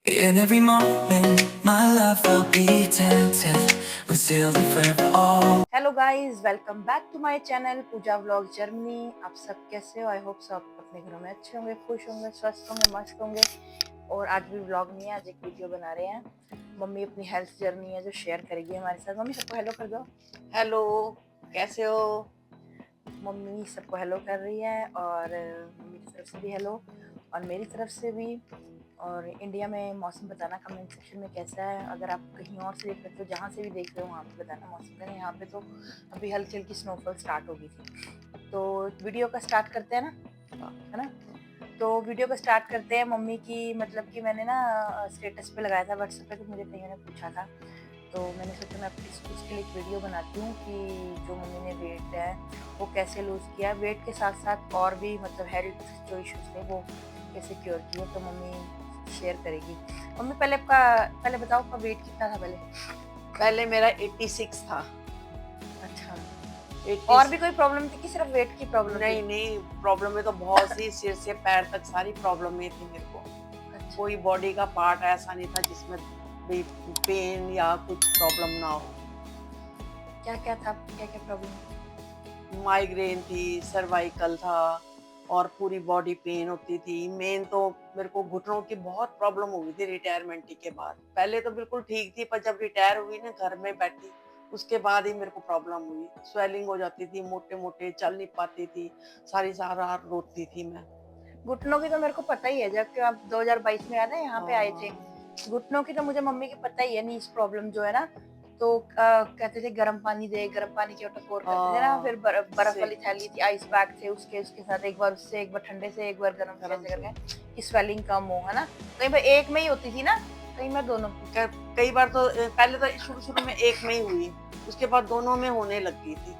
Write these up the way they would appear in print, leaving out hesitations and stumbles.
In every moment, my love will be tempted. We're sealed and forever all. Hello guys, welcome back to my channel Pooja vlog journey. आप सब कैसे हो? I hope सब अपने घरों में अच्छे होंगे, खुश होंगे, स्वस्थ होंगे, मस्त होंगे। और आज भी व्लॉग नहीं है, आज एक वीडियो बना रहे हैं। मम्मी अपनी हेल्थ जर्नी है जो शेयर करेगी हमारे साथ। मम्मी सबको हेलो कर दो। हेलो, कैसे हो? मम्मी सबको हेलो कर रही है और मम्मी की तरफ से भी हेलो और मेरी तरफ से भी। और इंडिया में मौसम बताना कमेंट सेक्शन में कैसा है। अगर आप कहीं और से देख रहे हो, जहाँ से भी देख रहे हो वहाँ पे बताना मौसम का। यहाँ पे तो अभी हल्की हल्की स्नोफॉल स्टार्ट हो गई थी। तो वीडियो का स्टार्ट करते हैं ना, है ना? तो वीडियो को स्टार्ट करते हैं। मम्मी की मतलब कि मैंने ना स्टेटस पे लगाया था व्हाट्सएप पे, तो मुझे कहीं ने पूछा था, तो मैंने सोचा मैं उसके लिए एक वीडियो बनाती हूँ कि जो मम्मी ने वेट है वो कैसे लूज़ किया, वेट के साथ साथ और भी मतलब हेल्थ जो इश्यूज थे वो कैसे क्योर किए, तो मम्मी शेयर करेगी। मम्मी पहले बताओ आपका वेट कितना था पहले? पहले मेरा 86 था। अच्छा, 80 और भी कोई प्रॉब्लम थी कि सिर्फ वेट की प्रॉब्लम नहीं थी? नहीं, प्रॉब्लम में तो बहुत सी सिर से पैर तक सारी प्रॉब्लम में थी मेरे को। अच्छा, कोई बॉडी का पार्ट ऐसा नहीं था जिसमें भी पेन या कुछ प्रॉब्लम ना हो। क्या क्या था, क्या क्या प्रॉब्लम? माइग्रेन थी, सर्वाइकल था और पूरी बॉडी पेन होती थी। मेन तो मेरे को घुटनों की बहुत प्रॉब्लम हो गई थी रिटायरमेंट के बाद। पहले तो बिल्कुल ठीक थी, पर जब रिटायर हुई ना, घर में बैठी, उसके बाद ही मेरे को प्रॉब्लम हुई। स्वेलिंग हो जाती थी, मोटे मोटे, चल नहीं पाती थी, सारी सारा रात रोती थी मैं। घुटनों की तो मेरे को पता ही है, जबकि आप 2022 में याद है यहाँ पे आए थे। घुटनों की तो मुझे मम्मी की पता ही है, नीज प्रॉब्लम जो है ना, तो कहते थे गर्म पानी दे, गर्म पानी के टकोर करते थे ना, फिर बर्फ वाली थैली थी, आइस बैग थे, उसके उसके साथ एक बार उससे, एक बार ठंडे से, एक बार गर्म से, ऐसे करके कि स्वेलिंग कम हो, है ना? कहीं बार एक में ही होती थी ना, कहीं बार दोनों। कई बार तो पहले तो शुरू शुरू में एक में ही हुई, उसके बाद दोनों में होने लग गई थी।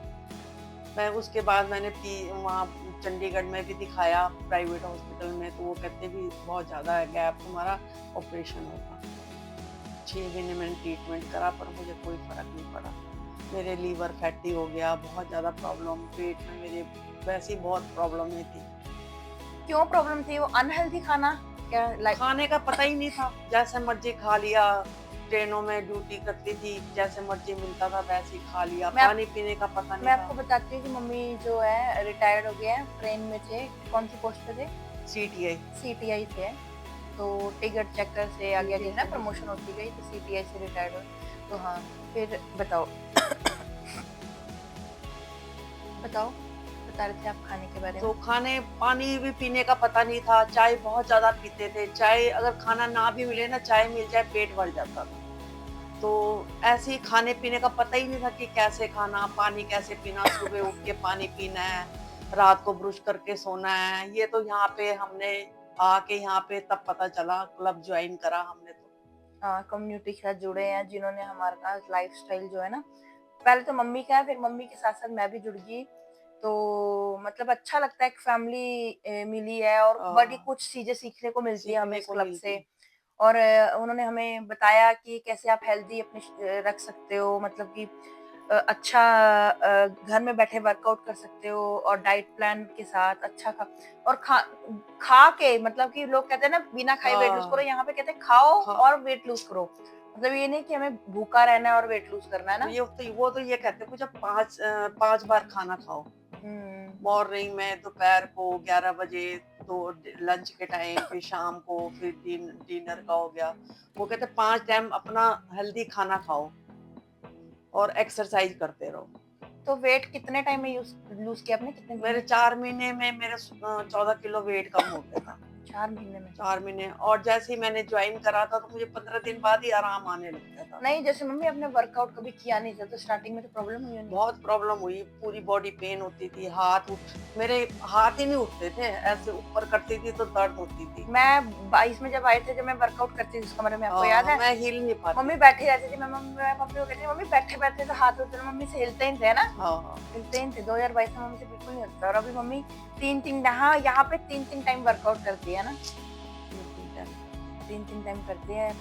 मैं उसके बाद मैंने वहाँ चंडीगढ़ में भी दिखाया प्राइवेट हॉस्पिटल में, तो वो कहते भी बहुत ज़्यादा है गैप, तुम्हारा ऑपरेशन होगा। 6 महीने मैंने ट्रीटमेंट करा, पर मुझे कोई फर्क नहीं पड़ा। मेरे लीवर फैटी हो गया, बहुत ज़्यादा प्रॉब्लम, पेट में मेरे वैसी बहुत प्रॉब्लम में थी। क्यों प्रॉब्लम थी? वो अनहेल्दी खाना क्या लाइक? खाने का पता ही नहीं था, जैसे मर्जी खा लिया। ट्रेनों में ड्यूटी करती थी, जैसे मर्जी मिलता था वैसे ही खा लिया। पानी पीने का पता नहीं मैं था। आपको बताती हूँ कि मम्मी जो है रिटायर्ड हो गए हैं, ट्रेन में थे। कौन सी पोस्ट पे थे? सीटीआई। सीटीआई थे। तो टिकट चेकर से आ गया, जैसे प्रमोशन होती गई तो सीटीआई से रिटायर्ड हुए। तो हाँ, फिर बताओ। बताओ, बता रहे थे आप खाने के बारे में। तो खाने पानी भी पीने का पता नहीं था। चाय बहुत ज्यादा पीते थे, चाय अगर खाना ना भी मिले ना, चाय मिल जाए पेट भर जाता था। तो ऐसे ही खाने पीने का पता ही नहीं था कि कैसे खाना, पानी कैसे पीना, सुबह उठ के पानी पीना है, रात को ब्रुश करके सोना है। ये तो यहाँ पे हमने आके यहाँ पे तब पता चला, क्लब ज्वाइन करा हमने तो। हाँ, कम्युनिटी के साथ जुड़े हैं जिन्होंने हमारा लाइफस्टाइल जो है ना, पहले तो मम्मी का है, फिर मम्मी के साथ साथ मैं भी जुड़ गई। तो मतलब अच्छा लगता है, एक फैमिली मिली है और बड़ी कुछ चीजें सीखने को मिलती है हमें सीखने इस को क्लब से। मिलती। और उन्होंने हमें बताया कि कैसे आप हेल्दी अपने रख सकते हो, मतलब कि अच्छा घर में बैठे वर्कआउट कर सकते हो और डाइट प्लान के साथ अच्छा खा, और खा के, मतलब कि लोग कहते हैं ना बिना खाए वेट लूज करो, यहाँ पे कहते हैं खाओ और वेट लूज करो। मतलब ये नहीं कि हमें भूखा रहना है और वेट लूज करना है ना। वो तो ये कहते हैं, कुछ 5 बार खाना खाओ, मॉर्निंग में, दोपहर को 11 बजे, तो लंच के टाइम, फिर शाम को, फिर डिनर का हो गया। वो कहते हैं 5 टाइम अपना हेल्दी खाना खाओ और एक्सरसाइज करते रहो। तो वेट कितने टाइम में लूज किया आपने, कितने दिन मेरे में? 4 महीने में मेरा 14 किलो वेट कम हो गया था। 4 महीने में? 4 महीने, और जैसे ही मैंने ज्वाइन करा था तो मुझे 15 दिन बाद ही आराम आने लग गया था। नहीं, जैसे मम्मी आपने वर्कआउट कभी किया नहीं था, तो स्टार्टिंग में तो प्रॉब्लम हुई होनी। बहुत प्रॉब्लम हुई, पूरी बॉडी पेन होती थी, मेरे हाथ ही नहीं उठते थे, ऐसे ऊपर करती थी तो दर्द होती थी। मैं 22 में जब आए थे, जब मैं वर्कआउट करती थी उस कमरे में, आपको याद है? मैं हिल नहीं पाती। मम्मी बैठी रहती थी, मैं मम्मी को कहती थी मम्मी बैठे बैठे तो हाथ होते, मम्मी से हिलते ही थे ना। हिलते ही थे। 2022 में मम्मी से बिल्कुल नहीं होता। और अभी मम्मी तीन यहाँ पे तीन टाइम वर्कआउट करती है ना, 3 टाइम करती है।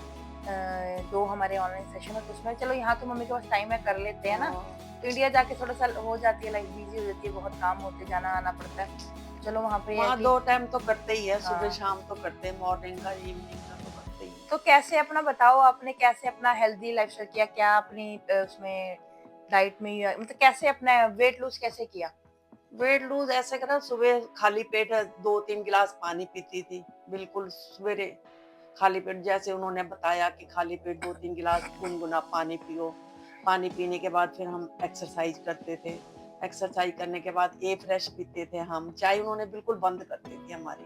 2 हमारे ऑनलाइन सेशन है, तो उसमें चलो यहाँ तो मम्मी के पास टाइम है, कर लेते हैं ना। तो इंडिया जाके थोड़ा सा हो जाती है, लाइफ बिजी हो जाती है, बहुत काम होते, जाना आना पड़ता है। चलो वहाँ पे 2 टाइम तो करते ही है, सुबह हाँ। शाम तो करते हैं, मॉर्निंग का, इवनिंग का तो करते ही। तो कैसे अपना बताओ, आपने कैसे अपना हेल्दी लाइफस्टाइल किया, क्या अपनी उसमें डाइट में मतलब कैसे अपना वेट लूज कैसे किया? वेट लूज ऐसे करा, सुबह खाली पेट 2-3 गिलास पानी पीती थी, बिल्कुल सवेरे खाली पेट, जैसे उन्होंने बताया कि खाली पेट 2-3 गिलास गुनगुना पानी पियो। पानी पीने के बाद फिर हम एक्सरसाइज करते थे। एक्सरसाइज करने के बाद ए फ्रेश पीते थे हम। चाय उन्होंने बिल्कुल बंद कर दी थी हमारी,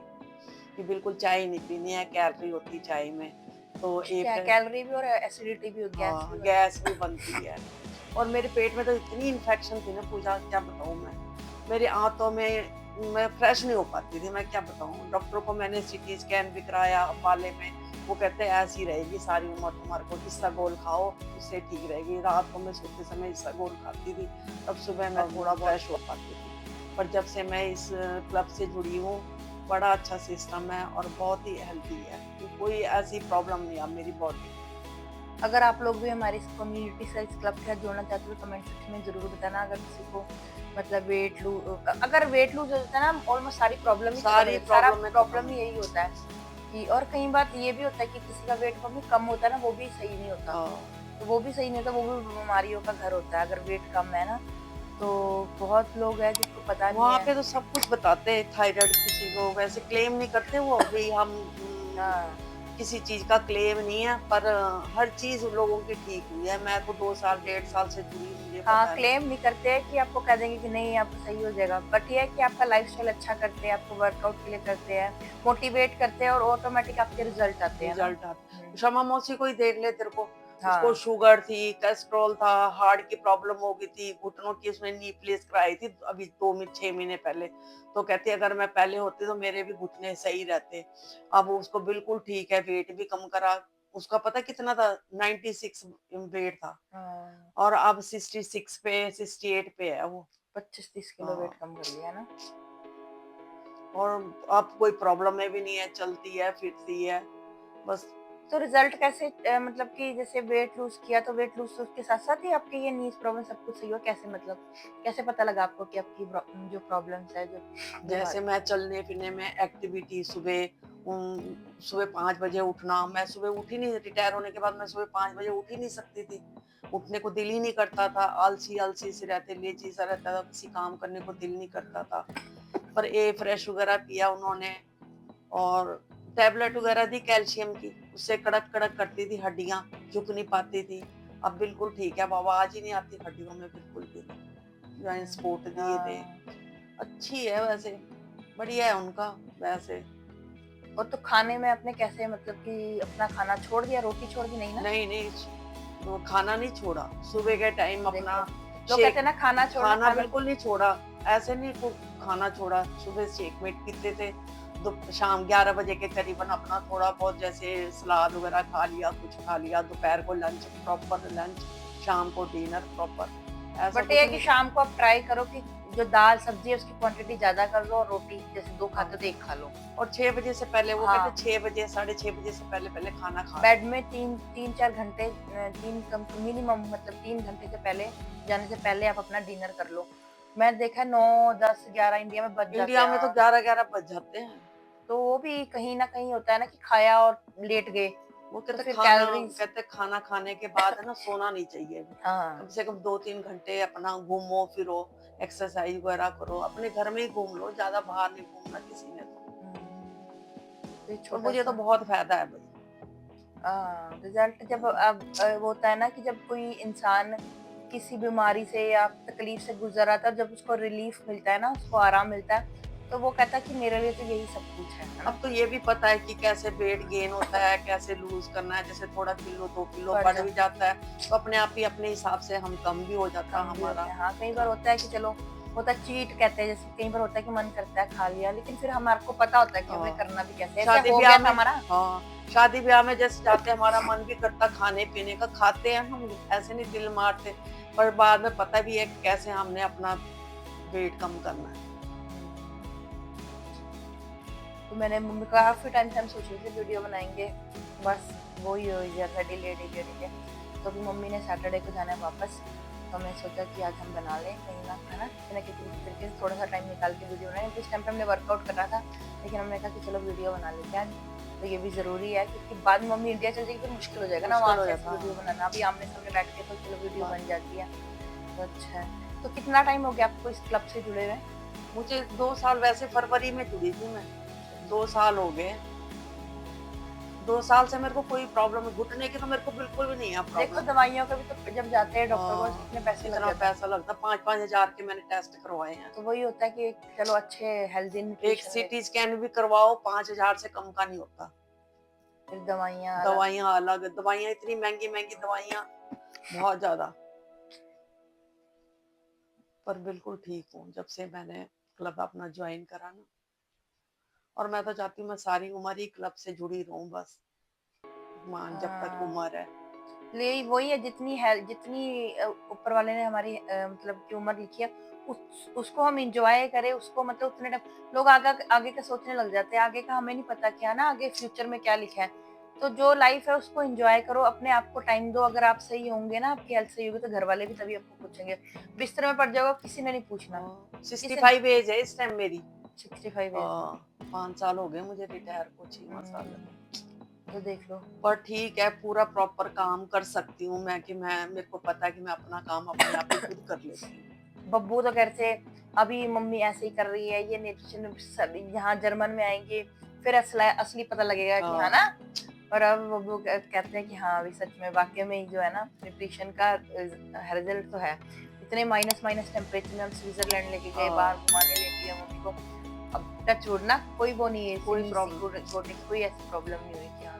कि बिल्कुल चाय नहीं पीनी है, कैलोरी होती चाय में। तो ए क्या फ्रेश, कैलोरी भी और एसिडिटी भी, गैस भी हाँ, बनती गैस भी बनती है। और मेरे पेट में तो इतनी इन्फेक्शन थी ना पूजा, क्या बताऊँ मैं। मेरी आंतों में मैं फ्रेश नहीं हो पाती थी, मैं क्या बताऊँ। डॉक्टर को मैंने सीटी स्कैन भी कराया बाले में, वो कहते हैं ऐसी रहेगी सारी उम्र तुम्हारे को, इसबगोल खाओ उससे ठीक रहेगी। रात को मैं सोते समय इसबगोल खाती थी, तब सुबह मैं थोड़ा फ्रेश हो पाती थी। पर जब से मैं इस क्लब से जुड़ी हूँ, बड़ा अच्छा सिस्टम है और बहुत ही हेल्दी है, कोई ऐसी प्रॉब्लम नहीं है मेरी बॉडी। अगर आप लोग भी हमारी इस कम्युनिटी से, इस क्लब के साथ जुड़ना चाहते हो तो कमेंट सेक्शन में जरूर बताना। अगर किसी को मतलब अगर वेट लूज हो जाता है ना, ऑलमोस्ट सारी प्रॉब्लम सारी सारा प्रॉब्लम प्रॉब्लम ही यही होता है कि, और कई बार ये भी होता है कि किसी का वेट भी कम होता है ना, वो भी सही नहीं होता। तो वो भी सही नहीं होता, वो भी बीमारियों का घर होता है अगर वेट कम है ना। तो बहुत लोग हैं जिसको पता नहीं वहाँ है। पे तो सब कुछ बताते हैं, थायराइड किसी को, वैसे क्लेम नहीं करते वो भी हम हाँ किसी चीज का क्लेम नहीं है, पर हर चीज लोगों की ठीक हुई है। मैं तो 2 साल 1.5 साल से जुड़ी हूँ, मुझे हाँ, पता है। क्लेम नहीं करते हैं कि आपको कह देंगे कि नहीं आपको सही हो जाएगा, बट ये है कि आपका लाइफस्टाइल अच्छा करते हैं, आपको वर्कआउट के लिए करते हैं, मोटिवेट करते हैं और ऑटोमेटिक आपके रिजल्ट आते हैं ना। रिजल्ट आता, शमा मौसी को ही देख ले तेरे को, उसको हाँ शुगर थी, कोलेस्ट्रॉल था, हार्ट की प्रॉब्लम हो गई थी, घुटनों की उसने नी प्लेस कराई थी अभी 6 महीने पहले। तो कहती अगर मैं पहले होती तो मेरे भी घुटने सही रहते। अब उसको बिल्कुल ठीक है, वेट भी कम करा। उसका पता कितना था, 96 वेट था, हाँ, और अब 66 पे 68 पे है वो। 25-30 किलो वेट हाँ, कम कर लिया ना। और अब कोई प्रॉब्लम है भी नहीं है, चलती है फिरती है बस। तो रिजल्ट कैसे मतलब कि जैसे वेट लूज किया तो वेट लूज उसके साथ साथ ही आपकी ये नीज प्रॉब्लम सब कुछ सही हो, कैसे मतलब कैसे पता लगा आपको कि आपकी जो प्रॉब्लम्स है, जो जैसे बीमारी? मैं चलने फिरने में एक्टिविटी, सुबह सुबह 5 बजे उठना, मैं सुबह उठ ही नहीं, रिटायर होने के बाद मैं सुबह 5 बजे उठ ही नहीं सकती थी। उठने को दिल ही नहीं करता था, आलसी आलसी से रहते, लेजी सा रहता था, किसी काम करने को दिल नहीं करता था। पर ए फ्रेश वगैरह पिया उन्होंने, और टैबलेट वगैरह दी कैल्शियम की, उससे कड़क कड़क करती थी हड्डियां, झुक नहीं पाती थी। अब बिल्कुल ठीक है, अब आवाज ही नहीं आती हड्डियों में बिल्कुल भी नहीं। जॉइंट सपोर्ट दिए थे, हाँ, अच्छी है वैसे, बढ़िया है उनका वैसे। और तो खाने में आपने कैसे मतलब कि अपना खाना छोड़ दिया, रोटी छोड़ दी नहीं ना? नहीं नहीं, वो खाना नहीं छोड़ा, सुबह के टाइम अपना देखो, लोग कहते शेक, हैं ना खाना छोड़ना, खाना खाना बिल्कुल नहीं छोड़ा, ऐसे नहीं खाना छोड़ा। सुबह शेक मेट पीते थे, शाम 11 बजे के करीबन अपना थोड़ा बहुत जैसे सलाद वगैरह खा लिया, कुछ खा लिया, दोपहर को लंच प्रॉपर लंच, शाम को डिनर प्रॉपर, ऐसा बट ये कुछ है कि नहीं। शाम को आप ट्राई करो कि जो दाल सब्जी है उसकी क्वांटिटी ज्यादा कर लो, और रोटी जैसे 2 हाँ, खाते हो तो 1 खा लो। और 6 बजे से पहले, वो कहते हाँ, 6 बजे 6:30 बजे से पहले पहले खाना खा लो। बेड में 3-4 घंटे, 3 कम मिनिमम मतलब 3 घंटे से पहले जाने से पहले आप अपना डिनर कर लो। मैं देखा है 9, 10, 11 इंडिया में बज जाते इंडिया हैं। में तो हाँ, 11-11 बज जाते हैं। तो वो भी कहीं न कहीं होता है ना कि खाया और लेट गए, वो तो कहते फिर खाना, कैलोरीज़। कहते खाना खाने के बाद है ना सोना नहीं चाहिए, कम हाँ, से कम 2-3 घंटे अपना घूमो फिरो, एक्सरसाइज वगैरह करो, अपने घर में ही घूम लो, ज्यादा बाहर नहीं घूमना किसी ने तो। तो ये और मुझे तो छोटा-सा बहुत फायदा है भाई। रिजल्ट जब अब वो होता है ना कि जब कोई इंसान किसी बीमारी से या तकलीफ से गुजर रहा था, जब उसको रिलीफ मिलता है ना, उसको आराम मिलता है, तो वो कहता है कि मेरे लिए तो यही सब कुछ है ना? अब तो ये भी पता है कि कैसे वेट गेन होता है, कैसे लूज करना है, जैसे थोड़ा किलो 2 किलो बढ़ बढ़ भी जाता जाता है, तो अपने आप ही अपने हिसाब से हम कम भी हो जाता कम भी होते हमारा। हैं। हाँ, कई बार होता है कि चलो होता है चीट कहते हैं, जैसे कई बार होता है कि मन करता है खा लिया, लेकिन फिर हमारे को पता होता है कि हमें हाँ, करना भी कैसे है। ऐसे शादी हो ब्याह गया था में, हमारा। हाँ, शादी ब्याह में जैसे जाते हमारा मन भी करता खाने पीने का, खाते हैं हम, ऐसे नहीं दिल मारते, पर बाद में पता भी है कि कैसे हमने अपना वेट कम करना है। तो मैंने मम्मी को काफ़ी टाइम से हम सोच रहे थे वीडियो बनाएँगे, बस वही हो गया था, डिले। तो अभी मम्मी ने सैटरडे को जाना है वापस, तो हमने सोचा कि आज हम बना लें कहीं ना, है ना? किसी न किसी तरीके से थोड़ा-सा टाइम निकाल के वीडियो बनाएँ। तो इस टाइम पे हमने वर्कआउट करना था, लेकिन हमने कहा कि चलो वीडियो बना लेते हैं आज। तो ये भी ज़रूरी है, क्योंकि बाद में मम्मी इंडिया चल जाएगी फिर मुश्किल हो जाएगा ना मुश्किल वहाँ हो से जाता ऐसे वीडियो है। बनाना। अभी आमने-सामने बैठ के तो चलो वीडियो हाँ। बन जाती है। तो अच्छा है। तो कितना टाइम हो गया आपको इस क्लब से जुड़े हुए? मुझे 2 साल, वैसे फरवरी में जुड़ी थी मैं, 2 साल हो गए। 2 साल से मेरे को कोई प्रॉब्लम, घुटने की तो मेरे को बिल्कुल भी नहीं है देखो प्रॉब्लम। दवाइयों का भी तो जब जाते हैं डॉक्टर को हाँ, कितने पैसे लग इतना जाते हैं। पैसा लगता, 5-5 हज़ार के मैंने टेस्ट करवाए हैं। तो वही होता है कि चलो अच्छे हेल्दी एक न्यूट्रिशन ले, सीटी स्कैन भी करवाओ 5,000 से कम का नहीं होता। फिर दवाइयाँ अलग। दवाइयाँ अलग, दवाइयाँ इतनी महँगी-महँगी दवाइयाँ, बहुत ज़्यादा। पर बिल्कुल ठीक हूँ, जब से मैंने क्लब अपना जॉइन करा ना, और मैं तो चाहती हूँ मैं सारी उम्र ही क्लब से जुड़ी रहूँ बस, मान जब तक हाँ। उम्र है। ले वही है, जितनी ऊपर वाले ने हमारी मतलब की उम्र लिखी है, उसको हम एंजॉय करें, उसको मतलब उतने टाइम लोग आगे आगे का सोचने लग जाते हैं, आगे का हमें नहीं पता क्या ना आगे फ्यूचर में क्या लिखा है। तो जो लाइफ है उसको एंजॉय करो, अपने आप को टाइम दो। अगर आप सही होंगे ना, आपकी हेल्थ सही होगी, तो घर वाले भी तभी आपको पूछेंगे। बिस्तर में पड़ जाओगे किसी ने नहीं पूछना, किसी ने। 65 एज है इस टाइम मेरी। 65 एज। 5 साल हो गए मुझे रिटायर को, 6वां साल है। तो देख लो। पर ठीक है, पूरा प्रॉपर काम कर सकती हूँ मैं, कि मैं, मेरे को पता है कि मैं अपना काम अपने आप ही खुद कर लेती हूँ। बब्बू तो घर से अभी मम्मी ऐसे ही कर रही है, ये न्यूट्रिशन यहाँ जर्मन में आएंगे फिर असली पता लगेगा कि हाँ हाँ, ना। और अब बब्बू कहते हैं कि हाँ अभी सच में वाकई में ही जो है ना न्यूट्रिशन का रिजल्ट तो है। इतने माइनस माइनस टेम्परेचर में हम स्विट्जरलैंड लेके गए, बाहर हाँ, घुमाने लेके गए मम्मी को। अब टच वुड ना कोई वो नहीं है, कोई सी प्रॉब्लम। गोटे की कोई ऐसी प्रॉब्लम नहीं हुई कि हाँ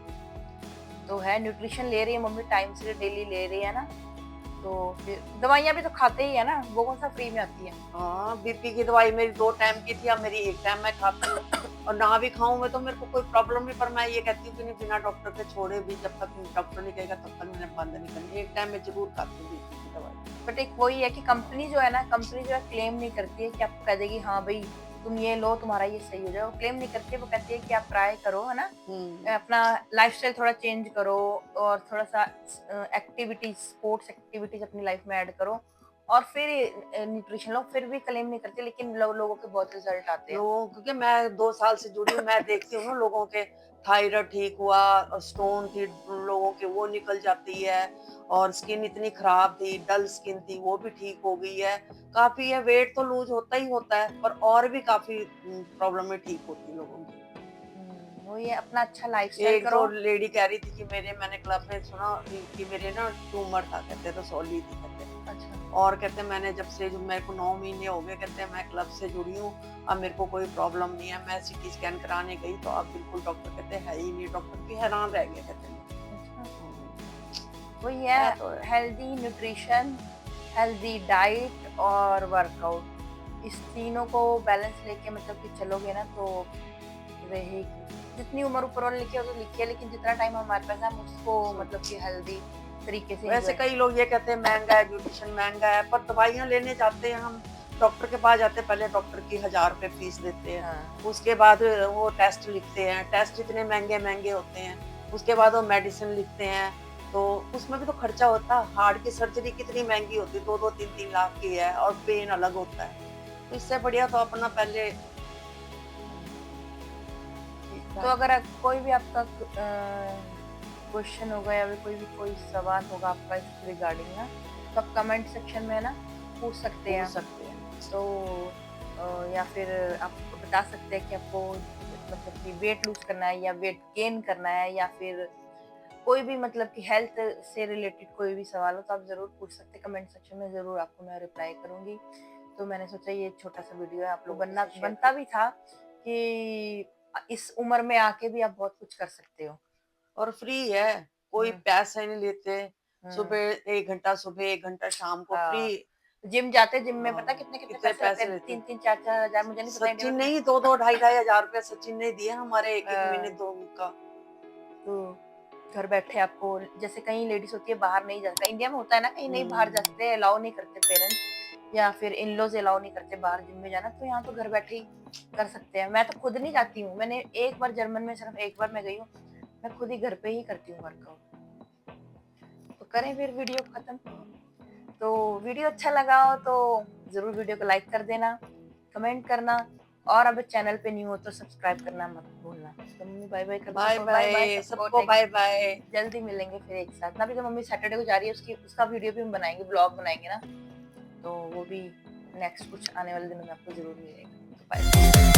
तो है। न्यूट्रिशन ले रही है मम्मी, टाइम से डेली ले रही है ना। तो फिर दवाइयाँ भी तो खाते ही है ना, वो कौन सा फ्री में आती है। हाँ, बीपी की दवाई मेरी 2 टाइम की थी, अब मेरी 1 टाइम मैं खाती हूँ। और ना भी खाऊँ मैं तो मेरे को कोई प्रॉब्लम नहीं, पर मैं ये कहती हूँ कि नहीं, बिना डॉक्टर के छोड़े भी, जब तक डॉक्टर नहीं कहेगा तब तक मैंने बंद नहीं करनी। 1 टाइम मैं ज़रूर खाती हूँ बीपी की दवाई। बट एक वही है कि कंपनी जो है ना, कंपनी जो है क्लेम नहीं करती है कि आपको कह देगी हाँ भाई तुम ये लो तुम्हारा ये सही हो जाएगा। वो क्लेम नहीं करती है, वो कहती है कि आप ट्राई करो है ना, हुँ, अपना लाइफस्टाइल थोड़ा चेंज करो और थोड़ा सा एक्टिविटीज स्पोर्ट्स एक्टिविटीज अपनी लाइफ में ऐड करो और फिर न्यूट्रिशन लो। फिर भी क्लेम नहीं करते, लेकिन लोगों के बहुत रिजल्ट आते हैं। लोगों, क्योंकि मैं 2 साल से जुड़ी हूँ, मैं देखती हूँ ना लोगों के, थायराइड ठीक हुआ, स्टोन थी लोगों के वो निकल जाती है, और स्किन इतनी खराब थी, डल स्किन थी वो भी ठीक हो गई है। काफ़ी है, वेट तो लूज़ होता ही होता है, पर और भी काफ़ी प्रॉब्लमें ठीक होती हैं लोगों की। वही है, अपना अच्छा लाइफस्टाइल एक तो करो। लेडी कह रही थी कि मैंने क्लब में सुना कि मेरे ना ट्यूमर था, कहते रसौली थी कहते। अच्छा। और कहते मैंने जब से, जो मेरे को 9 महीने हो गए, कहते हैं मैं क्लब से जुड़ी हूँ, अब मेरे को कोई प्रॉब्लम नहीं है। मैं सीटी स्कैन कराने गई तो अब बिल्कुल डॉक्टर कहते हैं है ही नहीं, डॉक्टर भी हैरान रह गए कहते हैं। वही है, है तो है। हेल्दी न्यूट्रिशन, हेल्दी डाइट और वर्कआउट, इस तीनों को बैलेंस लेके मतलब कि चलोगे ना तो रहेगी। जितनी उम्र ऊपर वाले लिखी है तो लिखी है, लेकिन जितना टाइम हमारे पास है हम उसको मतलब कि हेल्दी तरीके से वैसे एंजॉय। कई लोग ये कहते हैं महंगा है, न्यूट्रिशन महंगा है, पर दवाइयाँ लेने जाते हैं हम, डॉक्टर के पास जाते हैं, पहले डॉक्टर की 1,000 रुपए फीस देते हैं। हाँ। उसके बाद वो टेस्ट लिखते हैं, टेस्ट इतने महंगे महंगे होते हैं। उसके बाद वो मेडिसिन लिखते हैं, तो उसमें भी तो खर्चा होता है। हार्ट की सर्जरी कितनी महंगी होती है, 2-2 3-3 लाख की है, और पेन अलग होता है। तो इससे बढ़िया तो अपना पहले ठीक तो है। अगर कोई भी आपका क्वेश्चन होगा या फिर कोई सवाल होगा आपका इस रिगार्डिंग ना, तो आप कमेंट सेक्शन में ना पूछ सकते पूछ हैं। सकते हैं। तो या फिर आप बता सकते हैं कि आपको मतलब कि वेट लूज करना है या वेट गेन करना है, या फिर कोई भी मतलब कि हेल्थ से रिलेटेड कोई भी सवाल हो तो आप जरूर पूछ सकते हैं कमेंट सेक्शन में, जरूर आपको मैं रिप्लाई करूंगी। तो मैंने सोचा ये छोटा सा वीडियो है, आप लोग लोगों से शेयर बनता कर। भी था कि इस उम्र में आके भी आप बहुत कुछ कर सकते हो। और फ्री है, कोई हम्म। पैसे नहीं लेते। हम्म। सुबह 1 घंटा, सुबह 1 घंटा, शाम को फ्री। हाँ। जिम जाते, जिम में पता हाँ, कितने कितने कितने पैसे लगते पैसे हैं, लेते तीन हैं। तीन चार चार हजार, मुझे नहीं पता इंडिया सचिन में ने कितने। ही 2-2 ढाई-ढाई हजार रुपए सचिन ने दिए हमारे 1-1 महीने अ, 2 का। तो घर बैठे आपको, जैसे कहीं लेडीज होती है बाहर नहीं जा सकता, इंडिया में होता है ना कहीं नहीं बाहर जा हम्म, सकते, अलाउ नहीं करते पेरेंट्स या फिर इन लॉज अलाउ नहीं करते बाहर जिम में जाना, तो यहाँ तो घर बैठे ही कर सकते हैं। मैं तो खुद नहीं जाती हूँ, मैंने एक बार जर्मन में सिर्फ एक बार मैं गई हूँ, मैं खुद ही घर पे ही करती हूँ वर्कआउट। तो करें फिर वीडियो खत्म। तो वीडियो अच्छा लगा हो तो जरूर वीडियो को लाइक कर देना, कमेंट करना, और अब चैनल पे न्यू हो तो सब्सक्राइब करना मत भूलना। तो मम्मी बाय बाय कर दो, बाय सबको बाय, सबको सबको take बाय बाय। जल्दी मिलेंगे फिर एक साथ ना। अभी तो मम्मी सैटरडे को जा रही है, उसका वीडियो भी हम बनाएंगे, ब्लॉग बनाएंगे ना, तो वो भी नेक्स्ट कुछ आने वाले दिनों में आपको जरूर मिलेगा। तो बाय।